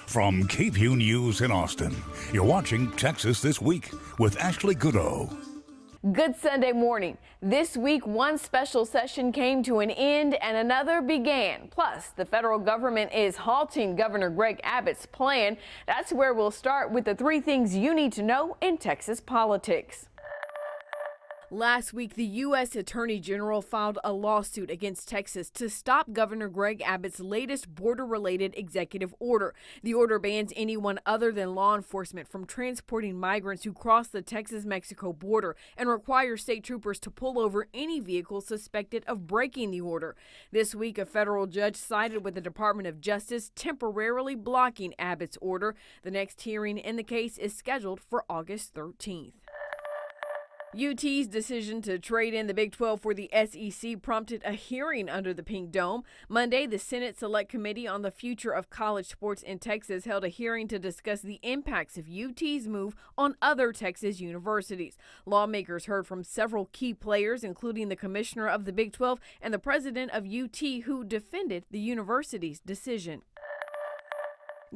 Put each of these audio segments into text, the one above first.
From KVUE News in Austin, you're watching Texas This Week with Ashley Goodo. Good Sunday morning. This week, one special session came to an end and another began. Plus, the federal government is halting Governor Greg Abbott's plan. That's where we'll start with the three things you need to know in Texas politics. Last week, the U.S. Attorney General filed a lawsuit against Texas to stop Governor Greg Abbott's latest border-related executive order. The order bans anyone other than law enforcement from transporting migrants who cross the Texas-Mexico border and requires state troopers to pull over any vehicle suspected of breaking the order. This week, a federal judge sided with the Department of Justice, temporarily blocking Abbott's order. The next hearing in the case is scheduled for August 13th. UT's decision to trade in the Big 12 for the SEC prompted a hearing under the Pink Dome. Monday, the Senate Select Committee on the Future of College Sports in Texas held a hearing to discuss the impacts of UT's move on other Texas universities. Lawmakers heard from several key players, including the commissioner of the Big 12 and the president of UT, who defended the university's decision.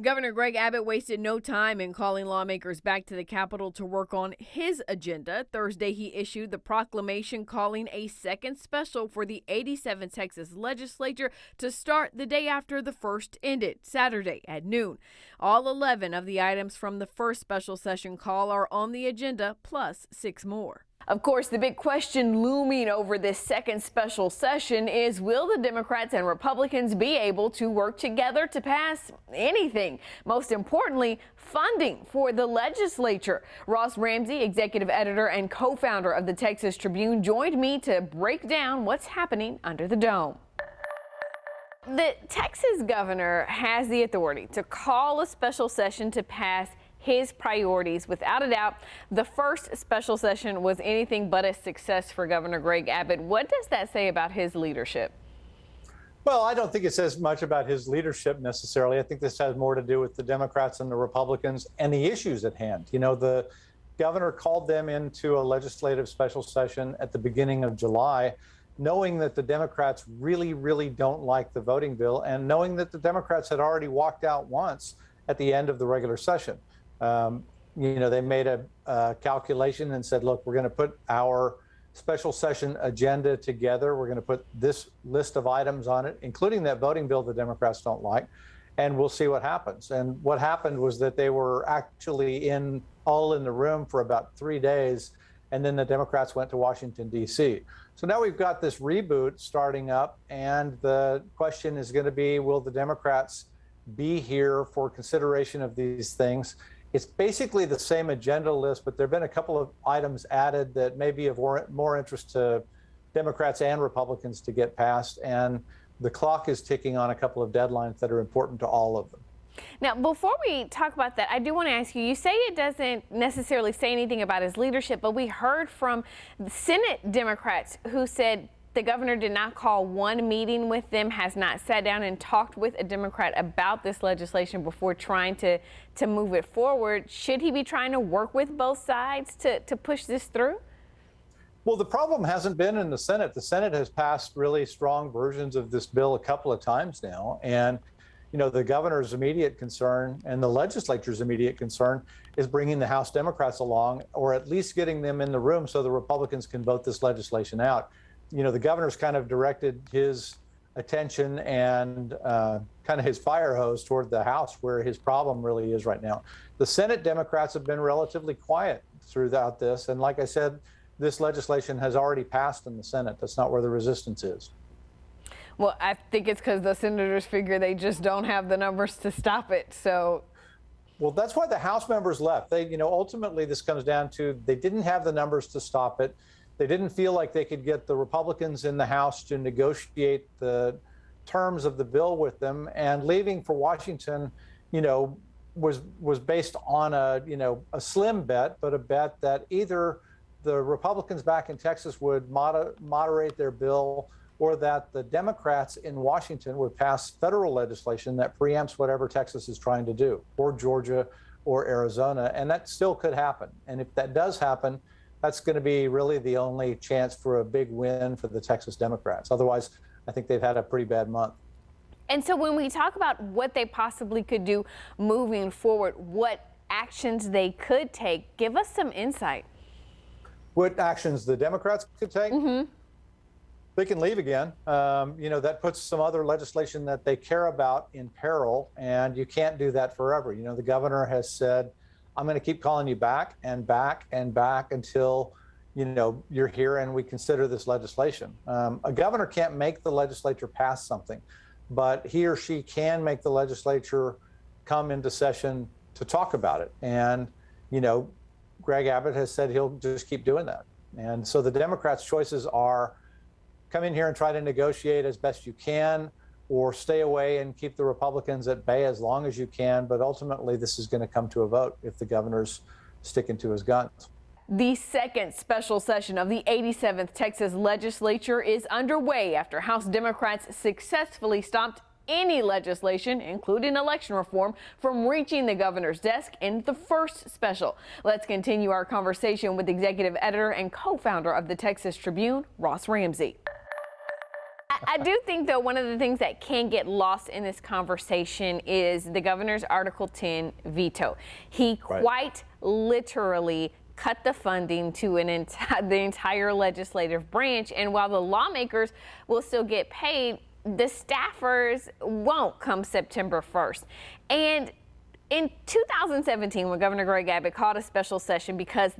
Governor Greg Abbott wasted no time in calling lawmakers back to the Capitol to work on his agenda. Thursday, he issued the proclamation calling a second special for the 87th Texas Legislature to start the day after the first ended, Saturday at noon. All 11 of the items from the first special session call are on the agenda, plus 6 more. Of course, the big question looming over this second special session is, will the Democrats and Republicans be able to work together to pass anything? Most importantly, funding for the legislature. Ross Ramsey, executive editor and co-founder of the Texas Tribune, joined me to break down what's happening under the dome. The Texas governor has the authority to call a special session to pass his priorities. Without a doubt, the first special session was anything but a success for Governor Greg Abbott. What does that say about his leadership? Well, I don't think it says much about his leadership necessarily. I think this has more to do with the Democrats and the Republicans and the issues at hand. You know, the governor called them into a legislative special session at the beginning of July, knowing that the Democrats really don't like the voting bill and knowing that the Democrats had already walked out once at the end of the regular session. You know, they made a calculation and said, look, we're going to put our special session agenda together. We're going to put this list of items on it, including that voting bill the Democrats don't like, and we'll see what happens. And what happened was that they were actually all in the room for about 3 days, and then the Democrats went to Washington, D.C. So now we've got this reboot starting up, and the question is going to be, will the Democrats be here for consideration of these things? It's basically the same agenda list, but there have been a couple of items added that may be of more interest to Democrats and Republicans to get passed. And the clock is ticking on a couple of deadlines that are important to all of them. Now, before we talk about that, I do want to ask you, you say it doesn't necessarily say anything about his leadership, but we heard from the Senate Democrats who said the governor did not call one meeting with them, has not sat down and talked with a Democrat about this legislation before trying to move it forward. Should he be trying to work with both sides to push this through? Well, the problem hasn't been in the Senate. The Senate has passed really strong versions of this bill a couple of times now. And, you know, the governor's immediate concern and the legislature's immediate concern is bringing the House Democrats along, or at least getting them in the room so the Republicans can vote this legislation out. You know, the governor's kind of directed his attention and kind of his fire hose toward the House, where his problem really is right now. The Senate Democrats have been relatively quiet throughout this. And like I said, this legislation has already passed in the Senate. That's not where the resistance is. Well, I think it's because the senators figure they just don't have the numbers to stop it. So, well, that's why the House members left. They, you know, ultimately this comes down to they didn't have the numbers to stop it. They didn't feel like they could get the Republicans in the House to negotiate the terms of the bill with them, and leaving for Washington, you know, was based on a slim bet, but a bet that either the Republicans back in Texas would moderate their bill, or that the Democrats in Washington would pass federal legislation that preempts whatever Texas is trying to do, or Georgia or Arizona. And that still could happen. And if that does happen, that's going to be really the only chance for a big win for the Texas Democrats. Otherwise, I think they've had a pretty bad month. And so when we talk about what they possibly could do moving forward, what actions they could take, give us some insight. What actions the Democrats could take? They can leave again. That puts some other legislation that they care about in peril, and you can't do that forever. The governor has said, I'm going to keep calling you back and back and back until you're here and we consider this legislation. A governor can't make the legislature pass something, but he or she can make the legislature come into session to talk about it. And, Greg Abbott has said he'll just keep doing that. And so the Democrats' choices are come in here and try to negotiate as best you can, or stay away and keep the Republicans at bay as long as you can. But ultimately, this is going to come to a vote if the governor's sticking to his guns. The second special session of the 87th Texas Legislature is underway after House Democrats successfully stopped any legislation, including election reform, from reaching the governor's desk in the first special. Let's continue our conversation with executive editor and co-founder of the Texas Tribune, Ross Ramsey. I do think, though, one of the things that can get lost in this conversation is the governor's Article 10 veto. He quite literally cut the funding to the entire legislative branch. And while the lawmakers will still get paid, the staffers won't come September 1st. And in 2017, when Governor Greg Abbott called a special session because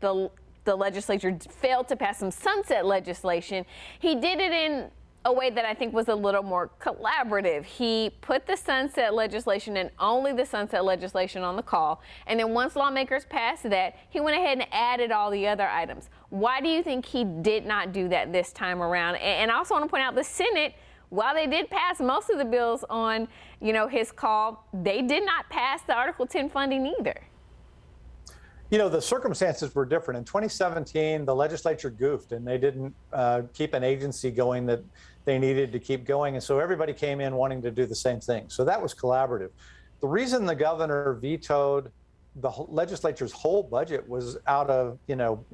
the legislature failed to pass some sunset legislation, he did it in a way that I think was a little more collaborative. He put the sunset legislation and only the sunset legislation on the call. And then once lawmakers passed that, he went ahead and added all the other items. Why do you think he did not do that this time around? And I also want to point out the Senate, while they did pass most of the bills on, his call, they did not pass the Article 10 funding either. The circumstances were different. In 2017, the legislature goofed and they didn't keep an agency going that they needed to keep going. And so everybody came in wanting to do the same thing. So that was collaborative. The reason the governor vetoed the legislature's whole budget was out of,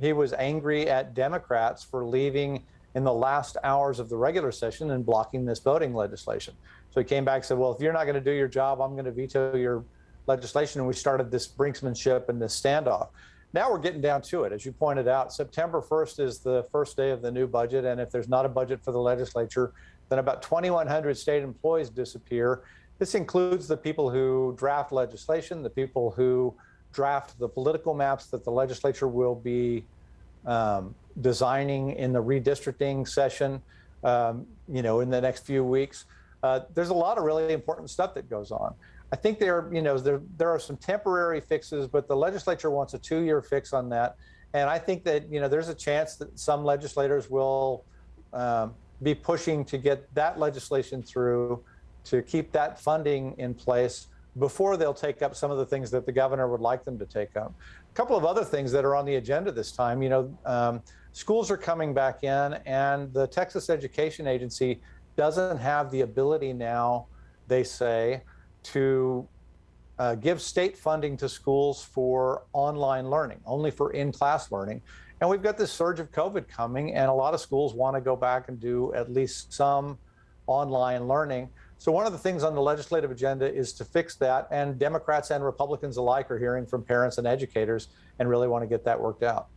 he was angry at Democrats for leaving in the last hours of the regular session and blocking this voting legislation. So he came back and said, well, if you're not going to do your job, I'm going to veto your legislation. And we started this brinksmanship and this standoff. Now we're getting down to it. As you pointed out, September 1st is the first day of the new budget. And if there's not a budget for the legislature, then about 2,100 state employees disappear. This includes the people who draft legislation, the people who draft the political maps that the legislature will be designing in the redistricting session, in the next few weeks. There's a lot of really important stuff that goes on. I think there are some temporary fixes, but the legislature wants a 2-year fix on that. And I think that, there's a chance that some legislators will be pushing to get that legislation through to keep that funding in place before they'll take up some of the things that the governor would like them to take up. A couple of other things that are on the agenda this time, schools are coming back in, and the Texas Education Agency doesn't have the ability now, they say, to give state funding to schools for online learning, only for in-class learning. And we've got this surge of COVID coming, and a lot of schools want to go back and do at least some online learning. So one of the things on the legislative agenda is to fix that, and Democrats and Republicans alike are hearing from parents and educators and really want to get that worked out.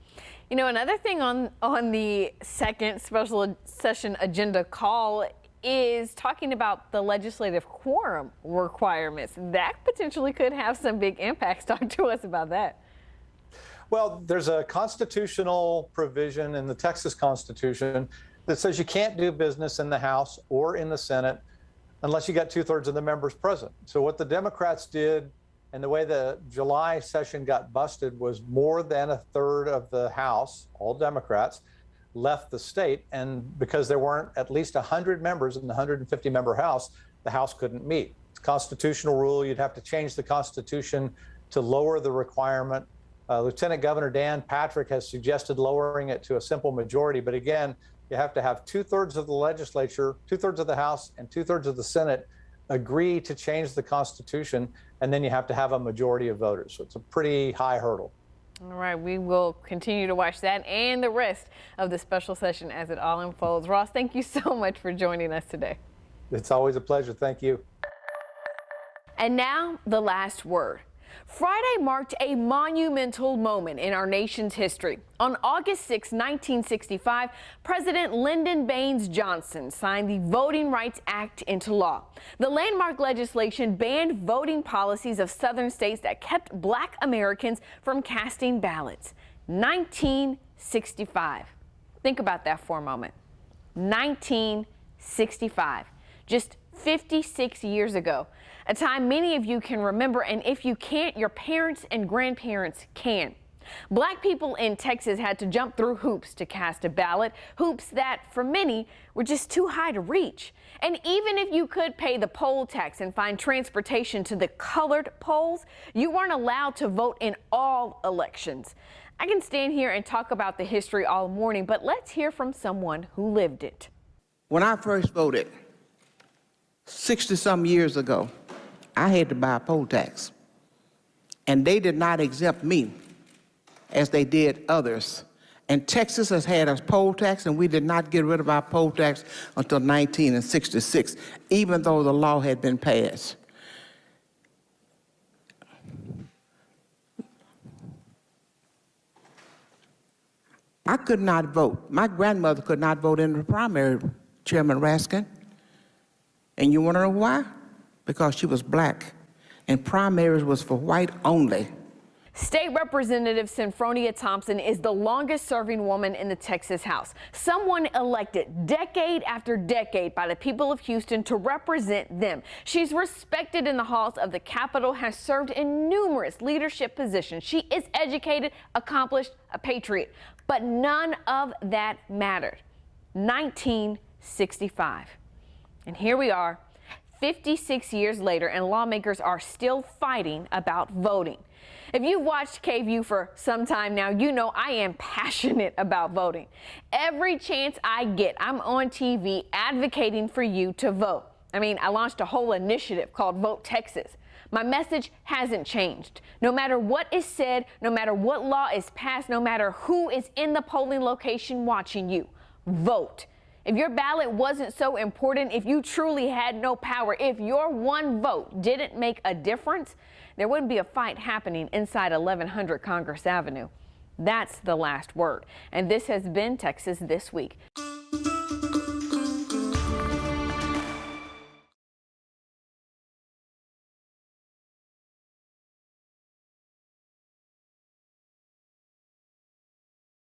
Another thing on the second special session agenda call is talking about the legislative quorum requirements. That potentially could have some big impacts. Talk to us about that. Well, there's a constitutional provision in the Texas Constitution that says you can't do business in the House or in the Senate unless you got 2/3 of the members present. So what the Democrats did, and the way the July session got busted, was more than 1/3 of the House, all Democrats, left the state. And because there weren't at least 100 members in the 150-member House, the House couldn't meet. It's a constitutional rule. You'd have to change the Constitution to lower the requirement. Lieutenant Governor Dan Patrick has suggested lowering it to a simple majority. But again, you have to have 2/3 of the legislature, 2/3 of the House, and 2/3 of the Senate agree to change the Constitution, and then you have to have a majority of voters. So it's a pretty high hurdle. All right, we will continue to watch that and the rest of the special session as it all unfolds. Ross, thank you so much for joining us today. It's always a pleasure. Thank you. And now, the last word. Friday marked a monumental moment in our nation's history. On August 6, 1965, President Lyndon Baines Johnson signed the Voting Rights Act into law. The landmark legislation banned voting policies of southern states that kept Black Americans from casting ballots. 1965. Think about that for a moment. 1965. Just 56 years ago. A time many of you can remember, and if you can't, your parents and grandparents can. Black people in Texas had to jump through hoops to cast a ballot, hoops that, for many, were just too high to reach. And even if you could pay the poll tax and find transportation to the colored polls, you weren't allowed to vote in all elections. I can stand here and talk about the history all morning, but let's hear from someone who lived it. When I first voted, 60-some years ago, I had to buy a poll tax. And they did not exempt me as they did others. And Texas has had a poll tax, and we did not get rid of our poll tax until 1966, even though the law had been passed. I could not vote. My grandmother could not vote in the primary, Chairman Raskin. And you want to know why? Because she was Black, and primaries was for white only. State Representative Synfronia Thompson is the longest-serving woman in the Texas House, someone elected decade after decade by the people of Houston to represent them. She's respected in the halls of the Capitol, has served in numerous leadership positions. She is educated, accomplished, a patriot, but none of that mattered. 1965. And here we are, 56 years later, and lawmakers are still fighting about voting. If you've watched KVUE for some time now, you know I am passionate about voting. Every chance I get, I'm on TV advocating for you to vote. I mean, I launched a whole initiative called Vote Texas. My message hasn't changed. No matter what is said, no matter what law is passed, no matter who is in the polling location watching you, vote. If your ballot wasn't so important, if you truly had no power, if your one vote didn't make a difference, there wouldn't be a fight happening inside 1100 Congress Avenue. That's the last word. And this has been Texas This Week.